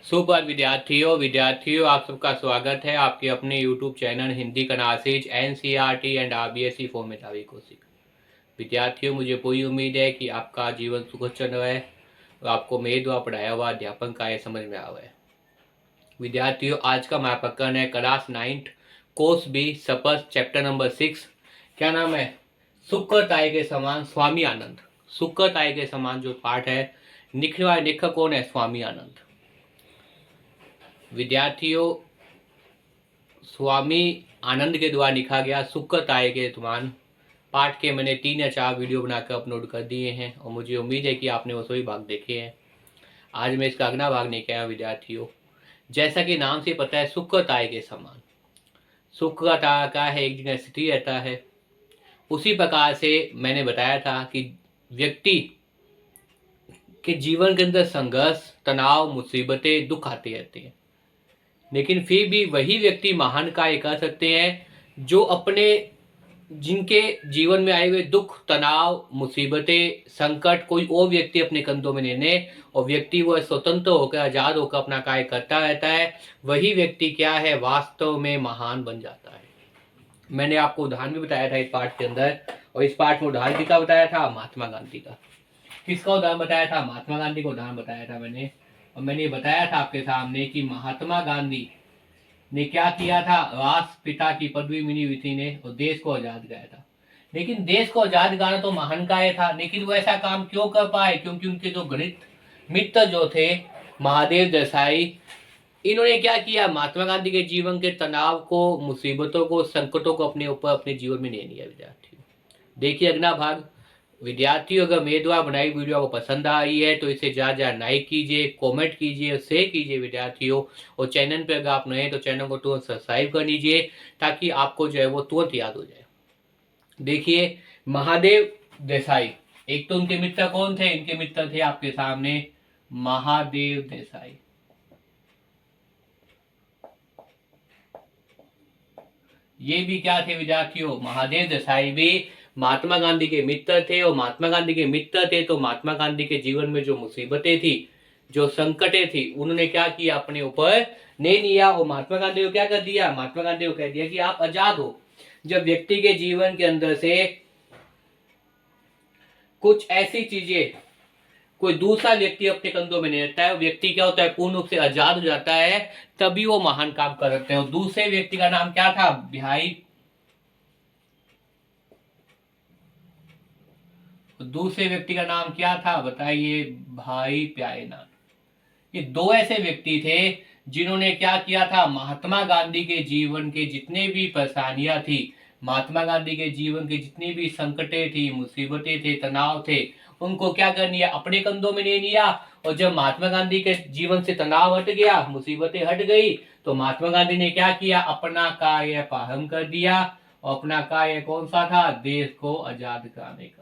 सुप्रभात विद्यार्थियों आप सबका स्वागत है आपके अपने YouTube चैनल हिंदी का नासिज NCERT एंड RBSE फॉर मेधावी कोशिक। विद्यार्थियों, मुझे पूरी उम्मीद है कि आपका जीवन सुखद चल रहा है और आपको मेरे द्वारा पढ़ाया हुआ अध्यापन कार्य समझ में आ रहा है। विद्यार्थियों, आज का हमारा प्रकरण है क्लास 9 कोर्स बी सपस चैप्टर नंबर 6। क्या नाम है? शुक्रताय के समान स्वामी आनंद। शुक्रताय के समान जो पाठ है, लेखक कौन है? स्वामी आनंद। विद्यार्थियों, स्वामी आनंद के द्वारा लिखा गया शुक्रताय के समान पाठ के मैंने 3 या 4 वीडियो बनाकर अपलोड कर दिए हैं और मुझे उम्मीद है कि आपने वो सभी भाग देखे हैं। आज मैं इसका अगला भाग लेके आया विद्यार्थियों। जैसा कि नाम से पता है, शुक्रताय के समान। शुक्रताय का है, एक जगह स्थिति रहता है। उसी प्रकार से मैंने बताया था कि व्यक्ति के जीवन के अंदर संघर्ष, तनाव, मुसीबतें, दुख आते रहते हैं, लेकिन फिर भी वही व्यक्ति महान कार्य कर सकते हैं जो जिनके जीवन में आए हुए दुख, तनाव, मुसीबतें, संकट कोई और व्यक्ति अपने कंधों में लेने और व्यक्ति वह स्वतंत्र होकर, आजाद होकर अपना कार्य करता रहता है, वही व्यक्ति क्या है? वास्तव में महान बन जाता है। मैंने आपको उदाहरण भी बताया था इस पाठ के अंदर, और इस पाठ में उदाहरण किसका बताया था? महात्मा गांधी का। किसका उदाहरण बताया था? महात्मा गांधी का उदाहरण बताया था मैंने। और मैंने बताया था आपके सामने कि महात्मा गांधी ने क्या किया था? राष्ट्रपिता की पदवी मिली हुई थी ने और देश को आजाद कराया था। लेकिन देश को आजाद कराना तो महान कार्य था, लेकिन वो ऐसा काम क्यों कर पाए? क्योंकि उनके जो गणित मित्र जो थे, महादेव देसाई, इन्होंने क्या किया? महात्मा गांधी के जीवन के तनाव को, मुसीबतों को, संकटों को अपने ऊपर, अपने जीवन में ले लिया। विद्यार्थियों, देखिए अगला भाग। विद्यार्थियों, अगर मेरे द्वारा बनाई वीडियो आपको पसंद आई है तो इसे ज़्यादा लाइक कीजिए, कमेंट कीजिए और शेयर कीजिए विद्यार्थियों। और चैनल पे अगर आप नए हैं तो चैनल को तुरंत सब्सक्राइब कर लीजिए ताकि आपको जो है वो तुरंत याद हो जाए। देखिए, महादेव देसाई, एक तो उनके मित्र कौन थे? इनके मित्र थे आपके सामने महादेव देसाई। ये भी क्या थे विद्यार्थियों? महादेव देसाई भी महात्मा गांधी के मित्र थे। और महात्मा गांधी के मित्र थे तो महात्मा गांधी के जीवन में जो मुसीबतें थी, जो संकटें थी, उन्होंने क्या किया? अपने ऊपर नहीं लिया। और महात्मा गांधी को क्या कर दिया? महात्मा गांधी को कह दिया कि आप आजाद हो। जब व्यक्ति के जीवन के अंदर से कुछ ऐसी चीजें कोई दूसरा व्यक्ति अपने कंधों में नहीं लेता है, व्यक्ति क्या होता है? पूर्ण रूप से आजाद हो जाता है, तभी वो महान काम कर सकते हैं। और दूसरे व्यक्ति का नाम क्या था? भाई। दूसरे व्यक्ति का नाम क्या था बताइए? भाई प्यारेलाल। ये दो ऐसे व्यक्ति थे जिन्होंने क्या किया था? महात्मा गांधी के जीवन के जितने भी परेशानियां थी, महात्मा गांधी के जीवन के जितनी भी संकटें थी, मुसीबतें थे, तनाव थे, उनको क्या कर लिया? अपने कंधों में ले लिया। और जब महात्मा गांधी के जीवन से तनाव हट गया, मुसीबतें हट गई, तो महात्मा गांधी ने क्या किया? अपना कार्य प्रारंभ कर दिया। और अपना कार्य कौन सा था? देश को आजाद कराने का।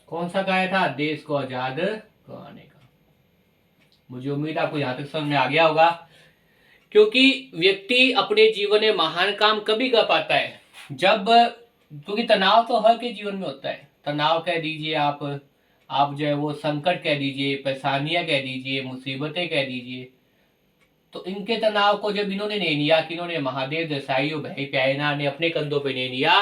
कौन सा कार्य था? देश को आजाद कराने का। मुझे उम्मीद आपको यहां तक समझ में आ गया होगा। क्योंकि व्यक्ति अपने जीवन में महान काम कभी कर पाता है जब, क्योंकि तनाव तो हर के जीवन में होता है। तनाव कह दीजिए आप जो है वो संकट कह दीजिए, परेशानियां कह दीजिए, मुसीबतें कह दीजिए। तो इनके तनाव को जब इन्होंने नहीं लिया, कि इन्होंने महादेव देसाई और भाई प्यारेलाल ने अपने कंधों पे नहीं लिया,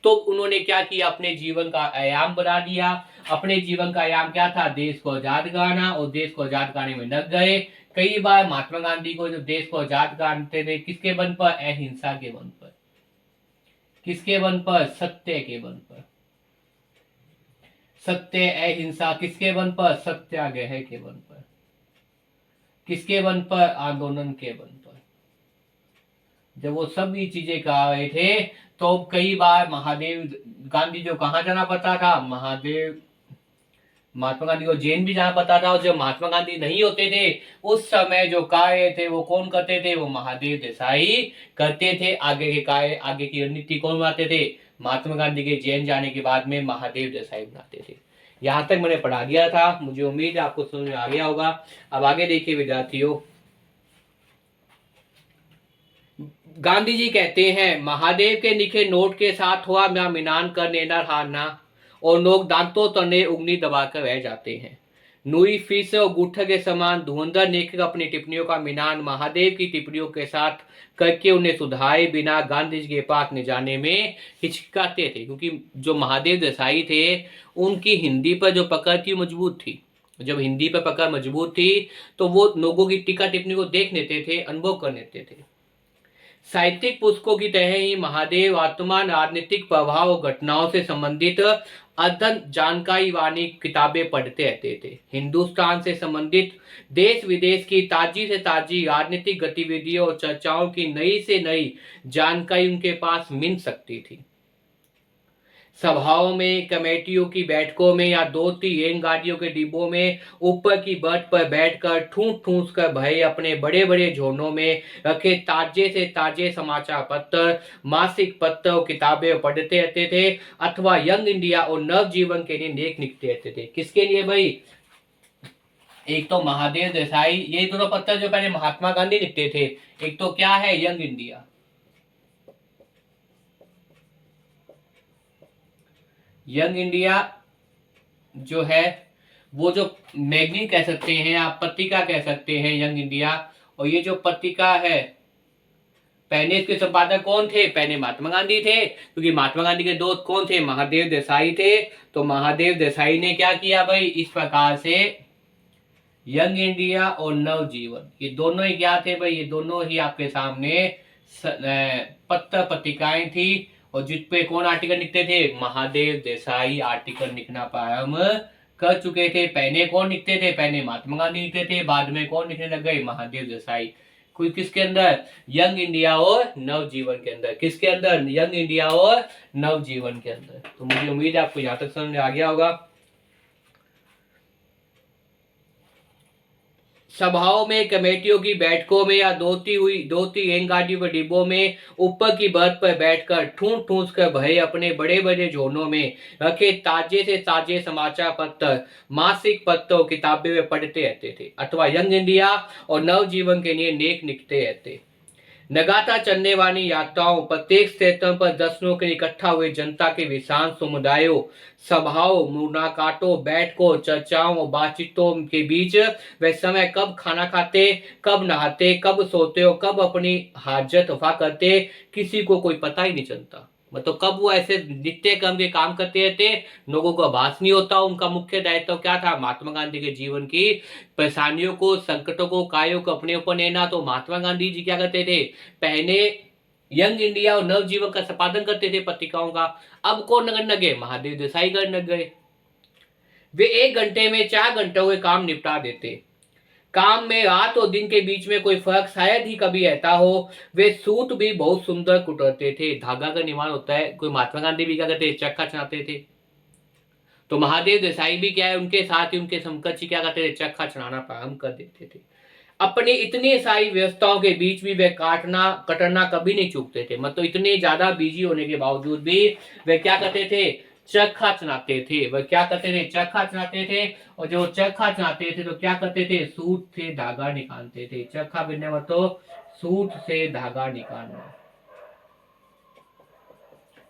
तो उन्होंने क्या किया? अपने जीवन का आयाम बना दिया। अपने जीवन का आयाम क्या था? देश को आजाद कराना। और देश को आजाद कराने में लग गए। कई बार महात्मा गांधी को जब देश को आजाद कराते थे, किसके बल पर? अहिंसा के बल पर। किसके बल पर? सत्य के बल पर। सत्य, अहिंसा किसके बल पर? सत्याग्रह के बल पर। किसके बल पर? आंदोलन के बल पर। जब वो सभी चीजें कर रहे थे तो कई बार महादेव गांधी जो कहाँ जाना पड़ता था? महात्मा गांधी को जेल भी जाना पड़ता था। और जब महात्मा गांधी नहीं होते थे, उस समय जो कार्य थे वो कौन करते थे? वो महादेव देसाई करते थे। आगे के कार्य, आगे की रणनीति कौन बनाते थे? महात्मा गांधी के जेल जाने के बाद में महादेव देसाई बनाते थे। यहां तक मैंने पढ़ा दिया था, मुझे उम्मीद है आपको समझ में आ गया होगा। अब आगे देखिए विद्यार्थियों। गांधी जी कहते हैं, महादेव के लिखे नोट के साथ हुआ मैं मिलान कर लेना हारना, और लोग दांतों तने उंगली दबाकर रह जाते हैं। नूई फीस और गुट्ठा के समान धुरंधर लेखक अपनी टिप्पणियों का मिलान महादेव की टिप्पणियों के साथ करके उन्हें सुधारे बिना गांधी जी के पास ले जाने में हिचकिचाते थे, क्योंकि जो महादेव देसाई थे उनकी हिंदी पर जो पकड़ थी मजबूत थी। जब हिंदी पर पकड़ मजबूत थी तो वो लोगों की टीका टिप्पणी को देख लेते थे, अनुभव कर लेते थे। साहित्यिक पुस्तकों की तरह ही महादेव वर्तमान राजनीतिक प्रभाव और घटनाओं से संबंधित अध्ययन जानकारी वाली किताबें पढ़ते रहते थे। हिंदुस्तान से संबंधित देश विदेश की ताजी से ताजी राजनीतिक गतिविधियों और चर्चाओं की नई से नई जानकारी उनके पास मिल सकती थी। सभाओं में, कमेटियों की बैठकों में या दो तीन रेलगाड़ियों के डिब्बों में ऊपर की बर्थ पर बैठकर ठूंस ठूंस कर भरे अपने बड़े बड़े झोनों में रखे ताजे से ताजे समाचार पत्र, मासिक पत्र और किताबें पढ़ते रहते थे, अथवा यंग इंडिया और नवजीवन के लिए लेख लिखते रहते थे। किसके लिए भाई? एक तो महादेव देसाई, ये दोनों पत्र जो पहले महात्मा गांधी लिखते थे, एक तो क्या है यंग इंडिया। यंग इंडिया जो है वो जो मैगजीन कह सकते हैं, आप पत्रिका कह सकते हैं यंग इंडिया। और ये जो पत्रिका है, पहले इसके संपादक कौन थे? पहले महात्मा गांधी थे, क्योंकि महात्मा गांधी के दोस्त कौन थे? महादेव देसाई थे। तो महादेव देसाई ने क्या किया भाई? इस प्रकार से यंग इंडिया और नवजीवन, ये दोनों ही क्या थे भाई? ये दोनों ही आपके सामने पत्र पत्रिकाएं थी, और जिस पे कौन आर्टिकल लिखते थे? महादेव देसाई आर्टिकल लिखना प्रारंभ कर चुके थे। पहले कौन लिखते थे? पहले महात्मा गांधी लिखते थे, बाद में कौन लिखने लग गए? महादेव देसाई। कोई किसके अंदर? यंग इंडिया और नवजीवन के अंदर। किसके अंदर? यंग इंडिया और नवजीवन के अंदर। तो मुझे उम्मीद है आपको यहां तक समझ आ गया होगा। सभाओं में, कमेटियों की बैठकों में या दो तीन रेलगाड़ियों के डिब्बों में ऊपर की बर्थ पर बैठकर ठूंस ठूंस कर भरे अपने बड़े बड़े झोनों में रखे ताजे से ताजे समाचार पत्र, मासिक पत्र और किताबें वे पढ़ते रहते थे, अथवा यंग इंडिया और नवजीवन के लिए लेख लिखते रहते। लगातार चलने वाली यात्राओं, प्रत्येक स्टेशन पर दर्शनों के इकट्ठा हुए जनता के विशाल समुदायों, सभाओं, मुलाकातों, बैठकों, चर्चाओं और बातचीतों के बीच वे समय कब खाना खाते, कब नहाते, कब सोते और कब अपनी हाजत वफा करते, किसी को कोई पता ही नहीं चलता। मतलब कब वो ऐसे नित्य कर्म के काम करते रहते, लोगों को आभास नहीं होता। उनका मुख्य दायित्व क्या था? महात्मा गांधी के जीवन की परेशानियों को, संकटों को, कार्यों को अपने ऊपर लेना। तो महात्मा गांधी जी क्या करते थे? पहले यंग इंडिया और नवजीवन का संपादन करते थे पत्रिकाओं का। अब कौन करने लगे? महादेव देसाई करने लग गए। वे 1 घंटे में 4 घंटों के काम निपटा देते। काम में रात और दिन के बीच में कोई फर्क शायद ही कभी रहता हो। वे सूट भी बहुत सुंदर कुटरते थे। धागा का निर्माण होता है। कोई महात्मा गांधी भी क्या करते? चरखा चलाते थे। तो महादेव देसाई भी क्या है, उनके साथ ही उनके समकक्ष क्या करते थे? चरखा चलाना प्रारंभ कर देते थे। अपनी इतनी सारी व्यवस्थाओं के बीच भी वे कटना कभी नहीं चूकते थे। मतलब इतने ज्यादा बिजी होने के बावजूद भी वे क्या करते थे? चरखा चलाते थे। वह क्या करते थे? चरखा चलाते थे। और जो चरखा चलाते थे तो क्या करते थे? सूत से धागा निकालते थे। चरखा बिनने मतलब सूत से धागा निकालना।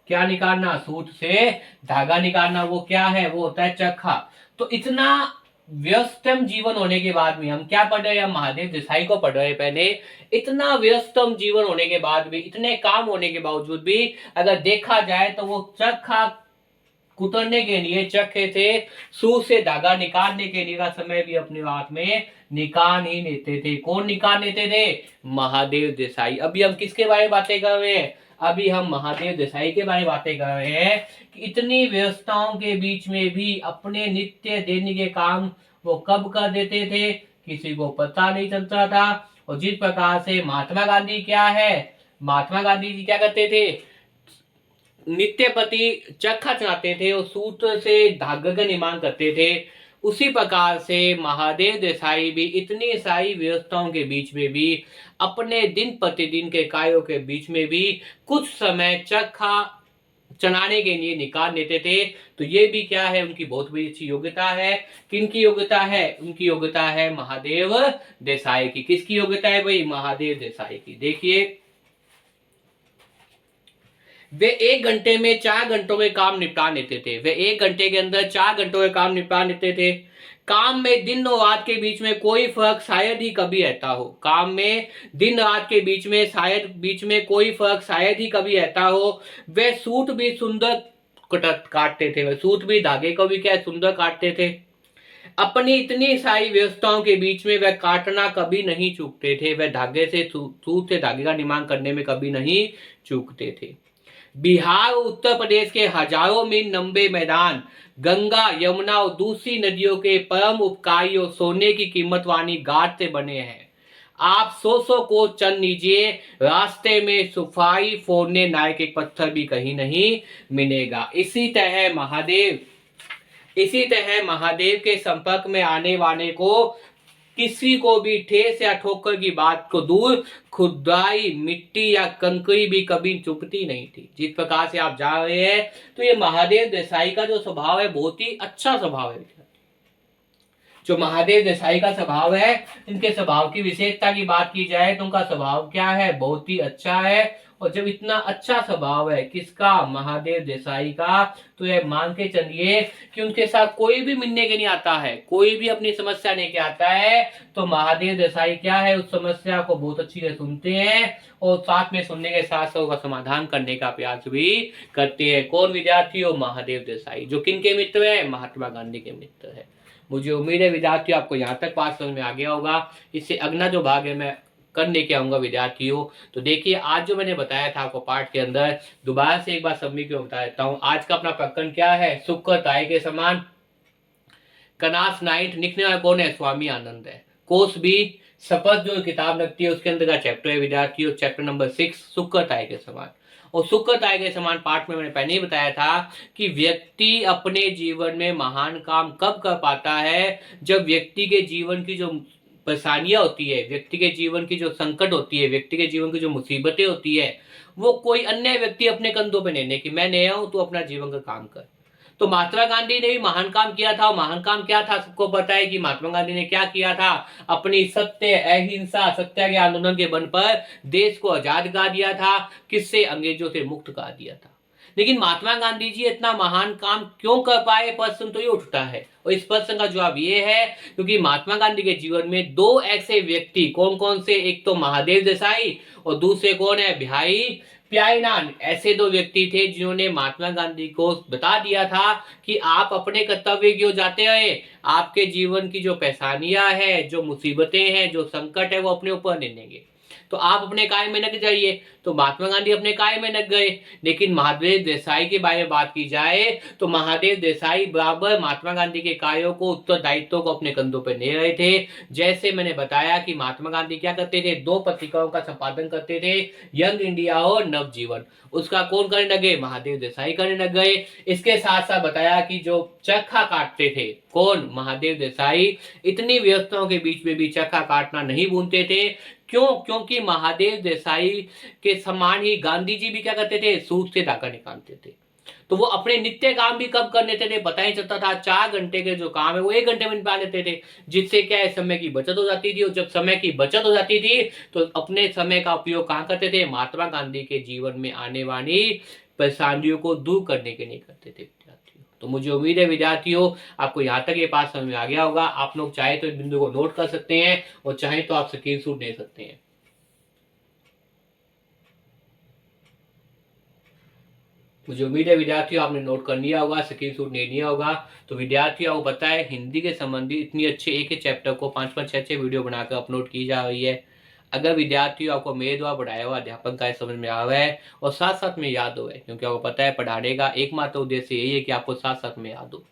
क्या निकालना? सूत से धागा निकालना। वो क्या है? वो होता है चरखा। तो इतना व्यस्तम जीवन होने के बाद भी हम क्या पढ़ रहे हैं? हम महादेव देसाई को पढ़ रहे हैं। पहले इतना व्यस्तम जीवन होने के बाद भी, इतने काम होने के बावजूद भी अगर देखा जाए तो वो चरखा कुतरने के लिए, चरखे से सूत से धागा निकालने के लिए का समय भी अपने हाथ में निकाल ही लेते थे। कौन निकाल लेते थे? महादेव देसाई। अभी हम किसके बारे में बातें कर रहे हैं? अभी हम महादेव देसाई के बारे में बातें कर रहे हैं कि इतनी व्यवस्थाओं के बीच में भी अपने नित्य दैनिक के काम वो कब कर देते थे, किसी को पता नहीं चलता था। और जिस प्रकार से महात्मा गांधी क्या है, महात्मा गांधी जी क्या करते थे? नित्य प्रति चरखा चलाते थे और सूत्र से धागे का निर्माण करते थे। उसी प्रकार से महादेव देसाई भी इतनी सारी व्यवस्थाओं के बीच में भी, अपने दिन प्रतिदिन के कार्यों के बीच में भी कुछ समय चरखा चलाने के लिए निकाल लेते थे। तो ये भी क्या है? उनकी बहुत बड़ी अच्छी योग्यता है। किनकी योग्यता है? उनकी योग्यता है महादेव देसाई की। किसकी योग्यता है भाई? महादेव देसाई की। देखिए, वे 1 घंटे में 4 घंटों के काम निपटा लेते थे। वे 1 घंटे के अंदर 4 घंटों के काम निपटा लेते थे। काम में दिन और रात के बीच में कोई फर्क शायद ही कभी रहता हो। काम में दिन रात के बीच में कोई फर्क शायद ही कभी रहता हो। वे सूट भी सुंदर काटते थे। वे सूट भी धागे को भी क्या सुंदर काटते थे। अपनी इतनी सारी व्यवस्थाओं के बीच में वह काटना कभी नहीं चूकते थे। वह धागे से सूत से धागे का निर्माण करने में कभी नहीं चूकते थे। बिहार और उत्तर प्रदेश के हजारों मील लंबे मैदान गंगा, यमुना और दूसरी नदियों के परम उपकारी और सोने की कीमत वाली गाद से बने हैं। आप 100 को चल लीजिए, रास्ते में सुफाई फोड़ने लायक एक पत्थर भी कहीं नहीं मिलेगा। इसी तरह महादेव के संपर्क में आने वाले को किसी को भी ठेस या ठोकर की बात को दूर, खुदाई मिट्टी या कंकरी भी कभी चुभती नहीं थी। जिस प्रकार से आप जा रहे हैं, तो ये महादेव देसाई का जो स्वभाव है बहुत ही अच्छा स्वभाव है। जो महादेव देसाई का स्वभाव है, इनके स्वभाव की विशेषता की बात की जाए तो उनका स्वभाव क्या है, बहुत ही अच्छा है। और जब इतना अच्छा स्वभाव है किसका, महादेव देसाई का, तो ये मान के चलिए कि उनके साथ कोई भी मिलने के नहीं आता है, कोई भी अपनी समस्या लेके आता है तो महादेव देसाई क्या है, उस समस्या को बहुत अच्छी से सुनते हैं और साथ में सुनने के साथ साथ उसका समाधान करने का प्रयास भी करते हैं। कौन विद्यार्थियों, महादेव देसाई, जो किन के मित्र है, महात्मा गांधी के मित्र है। मुझे उम्मीद है विद्यार्थियों आपको यहाँ तक बात समझ में आ गया होगा। इससे अगला जो भाग है मैं करने के आऊंगा विद्यार्थियों। तो देखिए, आज जो मैंने बताया था आपको पाठ के अंदर, दोबारा से एक बार सभी को बता देता हूँ। आज का अपना प्रकरण क्या है, शुक्र ताए के समान, कनास 9 लिखने वाला कौन है, स्वामी आनंद है। कोर्स भी शपथ जो किताब लगती है उसके अंदर का चैप्टर है विद्यार्थियों, चैप्टर नंबर 6, शुक्र ताए के समान। और शुक्र ताए के समान पाठ में मैंने पहले ही बताया था कि व्यक्ति अपने जीवन में महान काम कब कर पाता है, जब व्यक्ति के जीवन की जो परेशानियां होती है, व्यक्ति के जीवन की जो संकट होती है, व्यक्ति के जीवन की जो मुसीबतें होती है, वो कोई अन्य व्यक्ति अपने कंधों पे लेने की, मैं नया हूं तो अपना जीवन का काम कर। तो महात्मा गांधी ने भी महान काम किया था। महान काम क्या था, सबको पता है कि महात्मा गांधी ने क्या किया था। अपनी सत्य, अहिंसा, सत्याग्रह आंदोलन के बल पर देश को आजाद करा दिया था। किससे, अंग्रेजों से मुक्त करा दिया था। लेकिन महात्मा गांधी जी इतना महान काम क्यों कर पाए, प्रश्न तो ये उठता है। और इस प्रश्न का जवाब ये है क्योंकि महात्मा गांधी के जीवन में दो ऐसे व्यक्ति, कौन कौन से, एक तो महादेव देसाई और दूसरे कौन है, बिहारी प्यारीलाल, ऐसे दो व्यक्ति थे जिन्होंने महात्मा गांधी को बता दिया था कि आप अपने कर्तव्य की ओर जाते रहे, आपके जीवन की जो परेशानियां हैं, जो मुसीबतें हैं, जो संकट है, वो अपने ऊपर ले लेंगे, तो आप अपने कार्य में लग जाइए। तो महात्मा गांधी अपने कार्य में लग गए। लेकिन महादेव देसाई के बारे में बात की जाए तो महादेव देसाई बराबर महात्मा गांधी के कार्यों को, उत्तरदायित्व को अपने कंधों पर ले रहे थे। जैसे मैंने बताया कि महात्मा गांधी क्या करते थे, 2 पत्रिकाओं का संपादन करते थे, यंग इंडिया और नवजीवन। उसका कौन करने लगे, महादेव देसाई करने लग गए। इसके साथ साथ बताया कि जो चरखा काटते थे, कौन, महादेव देसाई, इतनी व्यवस्थाओं के बीच में भी चरखा काटना नहीं भूलते थे। क्यों, क्योंकि महादेव देसाई के समान ही गांधी जी भी क्या करते थे, सूत से धागा निकालते थे। तो वो अपने नित्य काम भी कब कर लेते थे, पता ही चलता था। 4 घंटे के जो काम है वो 1 घंटे में निपटा लेते थे, जिससे क्या है, समय की बचत हो जाती थी। और जब समय की बचत हो जाती थी तो अपने समय का उपयोग कहाँ करते थे, महात्मा गांधी के जीवन में आने वाली परेशानियों को दूर करने के लिए करते थे विद्यार्थियों। तो मुझे उम्मीद है विद्यार्थियों आपको यहाँ तक ये बात समझ में आ गया होगा। आप लोग चाहे तो इस बिंदु को नोट कर सकते हैं और चाहे तो आप स्क्रीनशॉट ले सकते हैं। मुझे उम्मीद है विद्यार्थियों आपने नोट कर लिया होगा, स्क्रीनशॉट ले लिया होगा। तो विद्यार्थियों आपको पता है हिंदी के संबंधी इतनी अच्छे एक ही चैप्टर को 5-5, 6-6 वीडियो बनाकर अपलोड की जा रही है। अगर विद्यार्थियों आपको मेरे द्वारा पढ़ाया हुआ अध्यापन का समझ में आ रहा है और साथ साथ में याद हो है, क्योंकि आपको पता है पढ़ाने का एकमात्र उद्देश्य यही है कि आपको साथ साथ में याद हो,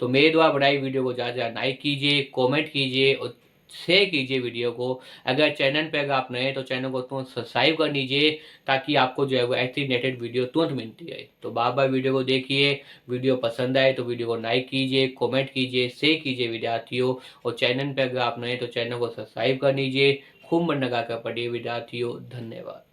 तो मेरे द्वारा बनाई वीडियो को ज़्यादा ज़्यादा लाइक कीजिए, कमेंट कीजिए और शेयर कीजिए वीडियो को। अगर चैनल पे अगर आप नए तो चैनल को तुरंत सब्सक्राइब कर लीजिए ताकि आपको जो है वो ऐसी रिलेटेड वीडियो तुरंत मिलती है। तो बार बार वीडियो को देखिए, वीडियो पसंद आए तो वीडियो को लाइक कीजिए, कमेंट कीजिए, शेयर कीजिए विद्यार्थियों। और चैनल पे अगर आप नए तो चैनल को सब्सक्राइब कर लीजिए। खूब मन लगा कर पढ़िए विद्यार्थियों। धन्यवाद।